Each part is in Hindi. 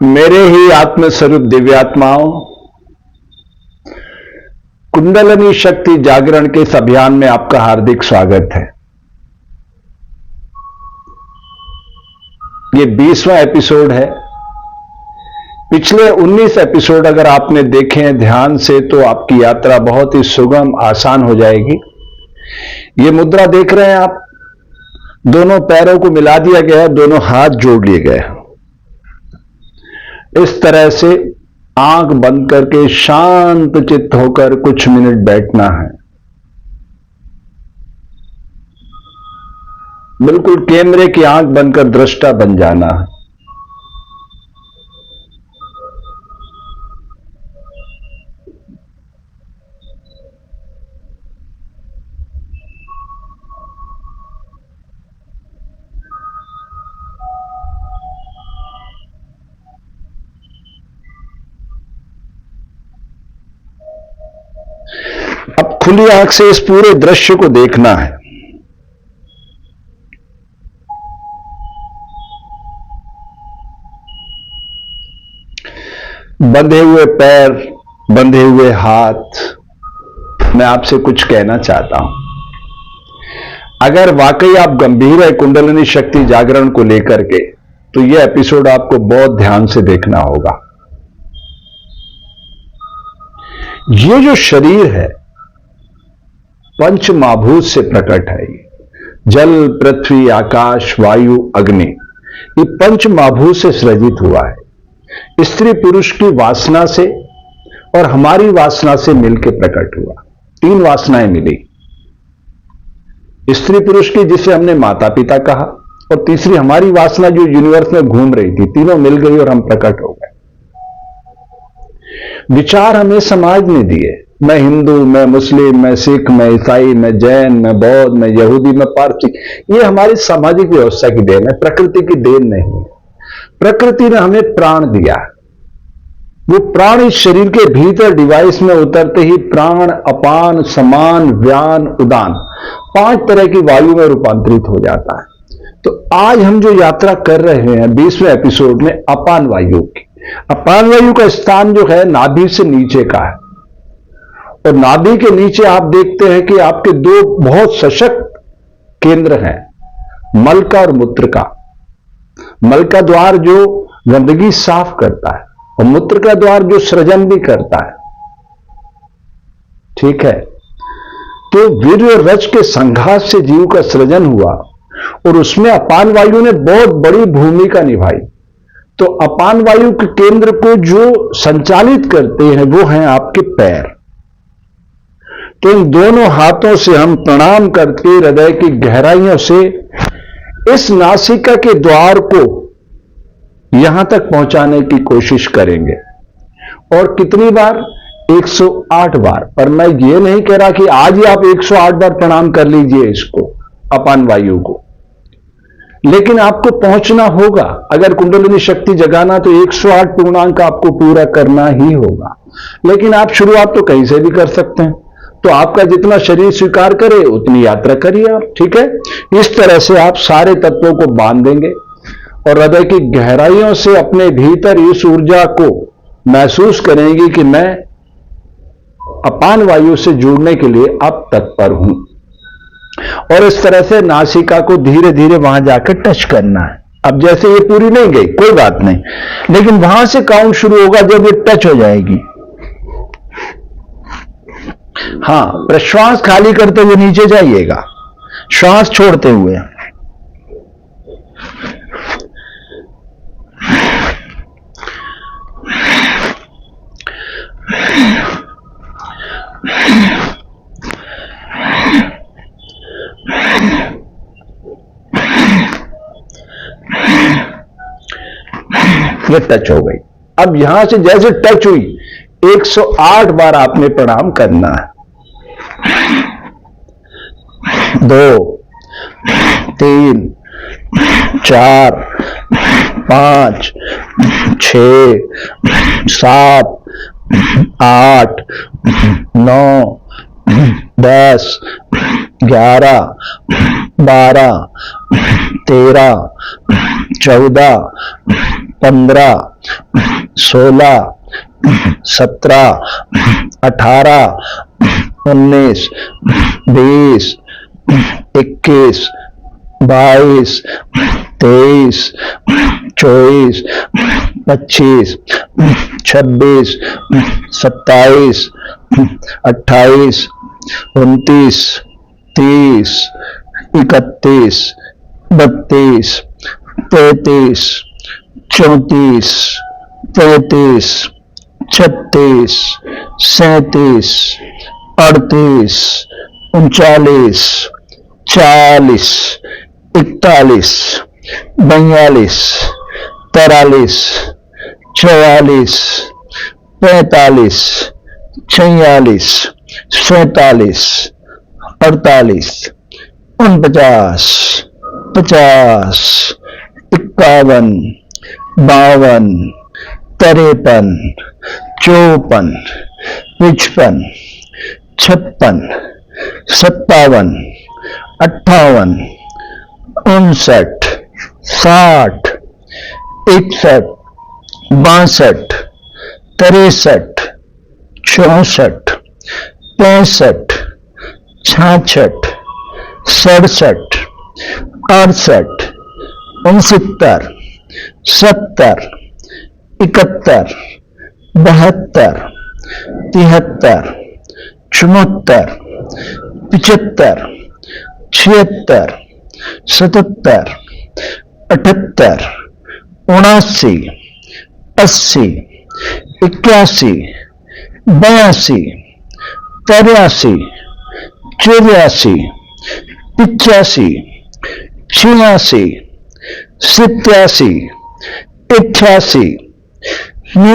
मेरे ही आत्मस्वरूप दिव्यात्माओं, कुंडलिनी शक्ति जागरण के इस अभियान में आपका हार्दिक स्वागत है। ये 20वां एपिसोड है। पिछले 19 एपिसोड अगर आपने देखे हैं ध्यान से तो आपकी यात्रा बहुत ही सुगम आसान हो जाएगी। ये मुद्रा देख रहे हैं आप, दोनों पैरों को मिला दिया गया है, दोनों हाथ जोड़ लिए गए। इस तरह से आंख बंद करके शांत चित्त होकर कुछ मिनट बैठना है। बिल्कुल कैमरे की आंख बंद कर दृष्टा बन जाना है। अब खुली आंख से इस पूरे दृश्य को देखना है। बंधे हुए पैर, बंधे हुए हाथ। मैं आपसे कुछ कहना चाहता हूं। अगर वाकई आप गंभीर है कुंडलिनी शक्ति जागरण को लेकर के, तो यह एपिसोड आपको बहुत ध्यान से देखना होगा। ये जो शरीर है पंच महाभूत से प्रकट है। जल, पृथ्वी, आकाश, वायु, अग्नि, ये पंच महाभूत से सृजित हुआ है। स्त्री पुरुष की वासना से और हमारी वासना से मिलकर प्रकट हुआ। 3 वासनाएं मिली, स्त्री पुरुष की जिसे हमने माता पिता कहा, और तीसरी हमारी वासना जो यूनिवर्स में घूम रही थी। तीनों मिल गई और हम प्रकट हो गए। विचार हमें समाज ने दिए। मैं हिंदू, मैं मुस्लिम, मैं सिख, मैं ईसाई, मैं जैन, मैं बौद्ध, मैं यहूदी, मैं पारसी। ये हमारी सामाजिक व्यवस्था की देन है, प्रकृति की देन नहीं है। प्रकृति ने हमें प्राण दिया। वो प्राण इस शरीर के भीतर डिवाइस में उतरते ही प्राण अपान, समान, व्यान, उदान 5 तरह की वायु में रूपांतरित हो जाता है। तो आज हम जो यात्रा कर रहे हैं 20वें एपिसोड में अपान वायु की। अपान वायु का स्थान जो है नाभि से नीचे का है, और नाभि के नीचे आप देखते हैं कि आपके 2 बहुत सशक्त केंद्र हैं, मल का और मूत्र का। मल का द्वार जो गंदगी साफ करता है, और मूत्र का द्वार जो सृजन भी करता है। ठीक है, तो वीर्य और रज के संघात से जीव का सृजन हुआ, और उसमें अपान वायु ने बहुत बड़ी भूमिका निभाई। तो अपान वायु के केंद्र को जो संचालित करते हैं वो हैं आपके पैर। तो इन दोनों हाथों से हम प्रणाम करके हृदय की गहराइयों से इस नासिका के द्वार को यहां तक पहुंचाने की कोशिश करेंगे। और कितनी बार? 108 बार। पर मैं ये नहीं कह रहा कि आज ही आप 108 बार प्रणाम कर लीजिए इसको, अपान वायु को। लेकिन आपको पहुंचना होगा। अगर कुंडलिनी शक्ति जगाना तो 108 पूर्णांक आपको पूरा करना ही होगा। लेकिन आप शुरुआत तो कहीं से भी कर सकते हैं। तो आपका जितना शरीर स्वीकार करे उतनी यात्रा करिए आप। ठीक है, इस तरह से आप सारे तत्वों को बांध देंगे और हृदय की गहराइयों से अपने भीतर इस ऊर्जा को महसूस करेंगे कि मैं अपान वायु से जुड़ने के लिए अब तत्पर हूं। और इस तरह से नासिका को धीरे धीरे वहां जाकर टच करना है। अब जैसे ये पूरी नहीं गई कोई बात नहीं, लेकिन वहां से काउंट शुरू होगा जब ये टच हो जाएगी। हां, प्रश्वास खाली करते हुए नीचे जाइएगा, श्वास छोड़ते हुए। ये टच हो गई। अब यहां से जैसे टच हुई 108 बार आपने प्रणाम करना है। 2, 3, 4, 5, 6, 7, 8, 9, 10, 11, 12, 13, 14, 15, 16, 17, 18, 19, 20, 21, 22, 23, 24, 25, 26, 27, 28, 29, 30, 31, 32, 33, 34, 35, 36, 37, 38, 39, 40, 41, 42, 43, 44, 45, 46, 47, 48, 49, 50, 51, 52, 53, 54, 55, 56, 57, 58, 59, 60, 61, 62, 63, 64, 65, 66, 67, 68, 69, 70, 71, 72, 73, 74, 75, 76, 77, 78, 79, 80, 81, 82, 83, 84, 85, 86, 87, 88,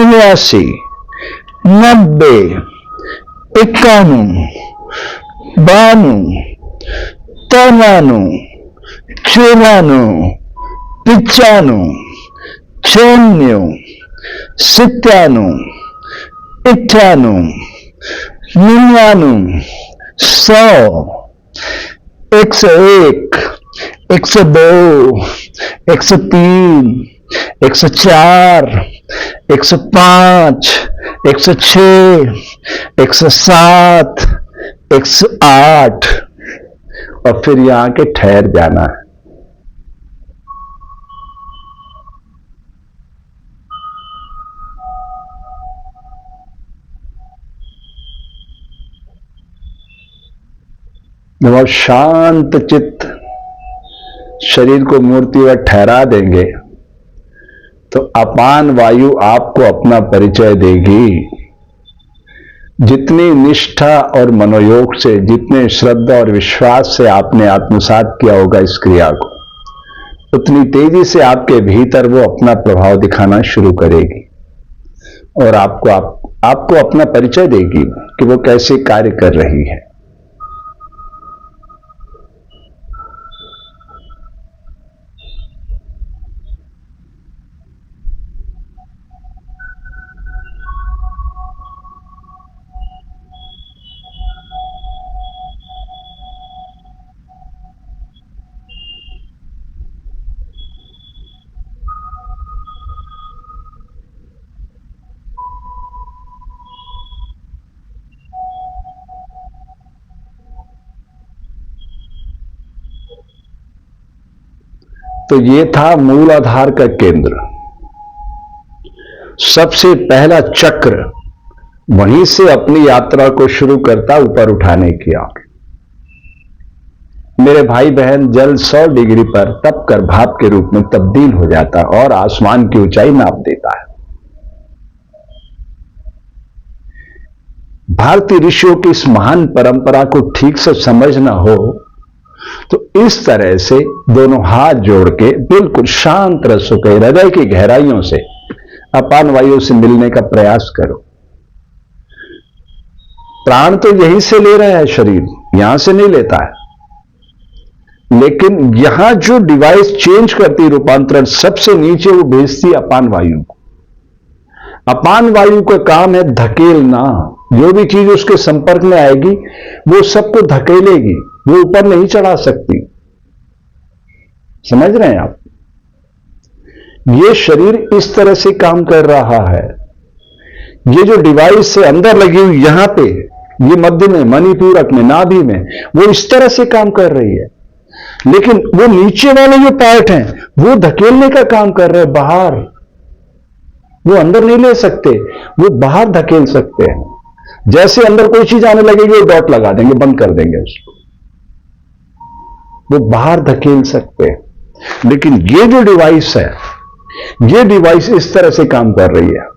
89, 90, 91, 92, 93, 94, 95, 96, 97, 98, 99, 100, 101, 102, 103, 104, 105, 106, 107, 108 और फिर यहां के ठहर जाना है। जब आप शांत चित्त शरीर को मूर्तिवत ठहरा देंगे तो अपान वायु आपको अपना परिचय देगी। जितनी निष्ठा और मनोयोग से, जितने श्रद्धा और विश्वास से आपने आत्मसात किया होगा इस क्रिया को, उतनी तेजी से आपके भीतर वो अपना प्रभाव दिखाना शुरू करेगी और आपको अपना परिचय देगी कि वो कैसे कार्य कर रही है। तो ये था मूल आधार का केंद्र, सबसे पहला चक्र। वहीं से अपनी यात्रा को शुरू करता ऊपर उठाने की ओर। मेरे भाई बहन, जल 100 डिग्री पर तप कर भाप के रूप में तब्दील हो जाता और आसमान की ऊंचाई नाप देता है। भारतीय ऋषियों की इस महान परंपरा को ठीक से समझना हो तो इस तरह से दोनों हाथ जोड़ के बिल्कुल शांत रसों के हृदय की गहराइयों से अपान वायु से मिलने का प्रयास करो। प्राण तो यहीं से ले रहा है, शरीर यहां से नहीं लेता है, लेकिन यहां जो डिवाइस चेंज करती रूपांतरण सबसे नीचे वो भेजती अपान वायु को। अपान वायु का काम है धकेलना। जो भी चीज उसके संपर्क में आएगी वो सबको धकेलेगी, वो ऊपर नहीं चढ़ा सकती। समझ रहे हैं आप? ये शरीर इस तरह से काम कर रहा है। ये जो डिवाइस है अंदर लगी हुई यहां पे, ये मध्य में, मणिपूरक में, नाभि में, वो इस तरह से काम कर रही है। लेकिन वो नीचे वाले जो पार्ट हैं वो धकेलने का काम कर रहे हैं बाहर। वो अंदर नहीं ले सकते, वो बाहर धकेल सकते हैं। जैसे अंदर कोई चीज आने लगेगी वो डॉट लगा देंगे, बंद कर देंगे उसको, वो बाहर धकेल सकते हैं। लेकिन ये जो डिवाइस है, ये डिवाइस इस तरह से काम कर रही है।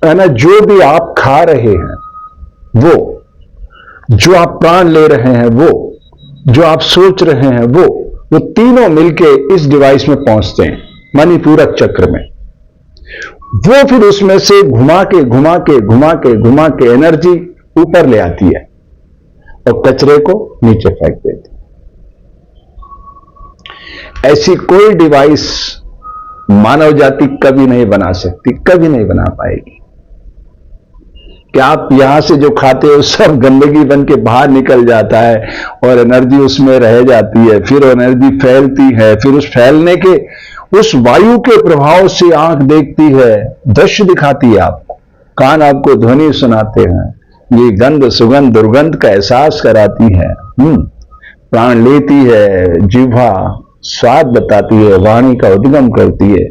है ना, जो भी आप खा रहे हैं वो, जो आप प्राण ले रहे हैं वो, जो आप सोच रहे हैं वो तीनों मिलके इस डिवाइस में पहुंचते हैं, मणिपूरक चक्र में। वो फिर उसमें से घुमा के घुमा के घुमा के घुमा के एनर्जी ऊपर ले आती है और कचरे को नीचे फेंक देती है। ऐसी कोई डिवाइस मानव जाति कभी नहीं बना सकती, कभी नहीं बना पाएगी। कि आप यहां से जो खाते हो सब गंदगी बन के बाहर निकल जाता है और एनर्जी उसमें रह जाती है, फिर एनर्जी फैलती है, फिर उस फैलने के उस वायु के प्रभाव से आंख देखती है, दृश्य दिखाती है आपको, कान आपको ध्वनि सुनाते हैं, ये गंध सुगंध दुर्गंध का एहसास कराती है, प्राण लेती है, जिह्वा स्वाद बताती है, वाणी का उद्गम करती है,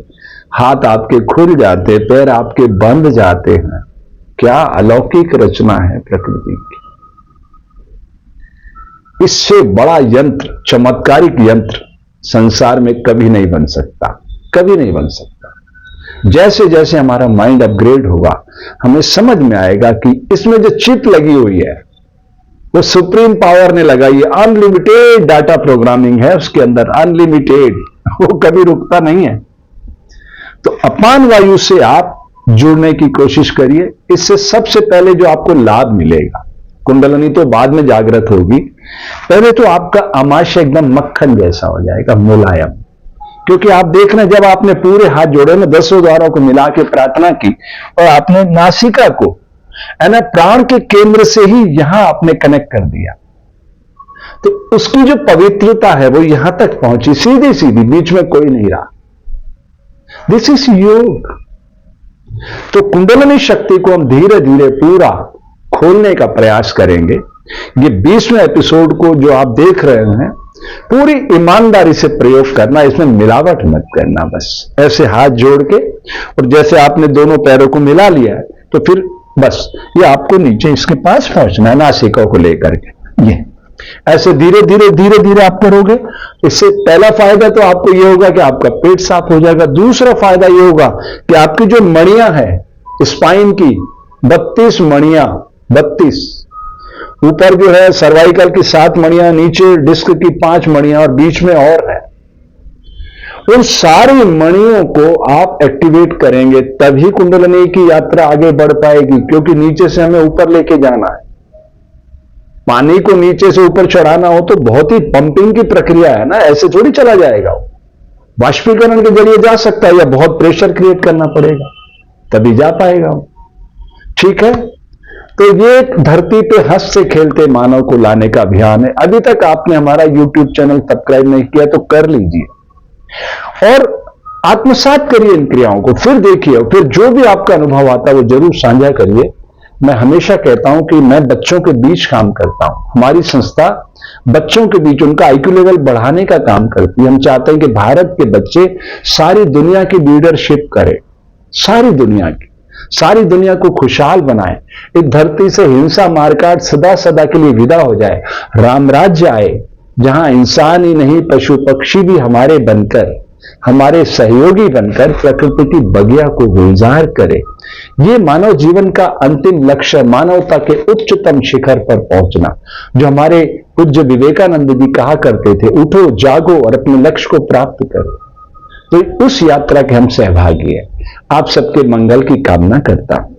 हाथ आपके खुल जाते, पैर आपके बंध जाते हैं। क्या अलौकिक रचना है प्रकृति की। इससे बड़ा यंत्र, चमत्कारिक यंत्र संसार में कभी नहीं बन सकता, कभी नहीं बन सकता। जैसे जैसे हमारा माइंड अपग्रेड होगा हमें समझ में आएगा कि इसमें जो चिप लगी हुई है वो सुप्रीम पावर ने लगाई है, अनलिमिटेड डाटा प्रोग्रामिंग है उसके अंदर, अनलिमिटेड, वो कभी रुकता नहीं है। तो अपान वायु से आप जुड़ने की कोशिश करिए। इससे सबसे पहले जो आपको लाभ मिलेगा, कुंडलनी तो बाद में जागृत होगी, पहले तो आपका आमाशय एकदम मक्खन जैसा हो जाएगा, मुलायम। क्योंकि आप देखना, जब आपने पूरे हाथ जोड़े में 10 द्वारों को मिला के प्रार्थना की और आपने नासिका को, है ना, प्राण के केंद्र से ही यहां आपने कनेक्ट कर दिया, तो उसकी जो पवित्रता है वो यहां तक पहुंची, सीधी सीधी, बीच में कोई नहीं रहा। दिस इज योग। तो कुंडलिनी शक्ति को हम धीरे धीरे पूरा खोलने का प्रयास करेंगे। ये 20वें एपिसोड को जो आप देख रहे हैं, पूरी ईमानदारी से प्रयोग करना, इसमें मिलावट मत करना। बस ऐसे हाथ जोड़ के, और जैसे आपने दोनों पैरों को मिला लिया है तो फिर बस ये आपको नीचे इसके पास पहुंचना है, नासिका को लेकर के। ये ऐसे धीरे धीरे धीरे धीरे आप करोगे। इससे पहला फायदा तो आपको यह होगा कि आपका पेट साफ हो जाएगा। दूसरा फायदा यह होगा कि आपकी जो मणियां हैं स्पाइन की, 32 मणियां, 32, ऊपर जो है सर्वाइकल की 7 मणियां, नीचे डिस्क की 5 मणियां और बीच में और है, उन सारी मणियों को आप एक्टिवेट करेंगे तभी कुंडलिनी की यात्रा आगे बढ़ पाएगी। क्योंकि नीचे से हमें ऊपर लेके जाना है। पानी को नीचे से ऊपर चढ़ाना हो तो बहुत ही पंपिंग की प्रक्रिया है ना, ऐसे थोड़ी चला जाएगा। वाष्पीकरण के जरिए जा सकता है या बहुत प्रेशर क्रिएट करना पड़ेगा तभी जा पाएगा। ठीक है, तो ये धरती पे हंस से खेलते मानव को लाने का अभियान है। अभी तक आपने हमारा YouTube चैनल सब्सक्राइब नहीं किया तो कर लीजिए और आत्मसात करिए इन क्रियाओं को, फिर देखिए, फिर जो भी आपका अनुभव आता है वो जरूर साझा करिए। मैं हमेशा कहता हूं कि मैं बच्चों के बीच काम करता हूं। हमारी संस्था बच्चों के बीच उनका IQ लेवल बढ़ाने का काम करती है। हम चाहते हैं कि भारत के बच्चे सारी दुनिया की लीडरशिप करें, सारी दुनिया को खुशहाल बनाए। इस धरती से हिंसा मारकाट सदा सदा के लिए विदा हो जाए, राम राज्य आए जहां इंसान ही नहीं पशु पक्षी भी हमारे बनकर, हमारे सहयोगी बनकर प्रकृति की बगिया को गुलजार करे। ये मानव जीवन का अंतिम लक्ष्य, मानवता के उच्चतम शिखर पर पहुंचना, जो हमारे पूज्य विवेकानंद जी कहा करते थे, उठो जागो और अपने लक्ष्य को प्राप्त करो। तो उस यात्रा के हम सहभागी हैं। आप सबके मंगल की कामना करता हूं।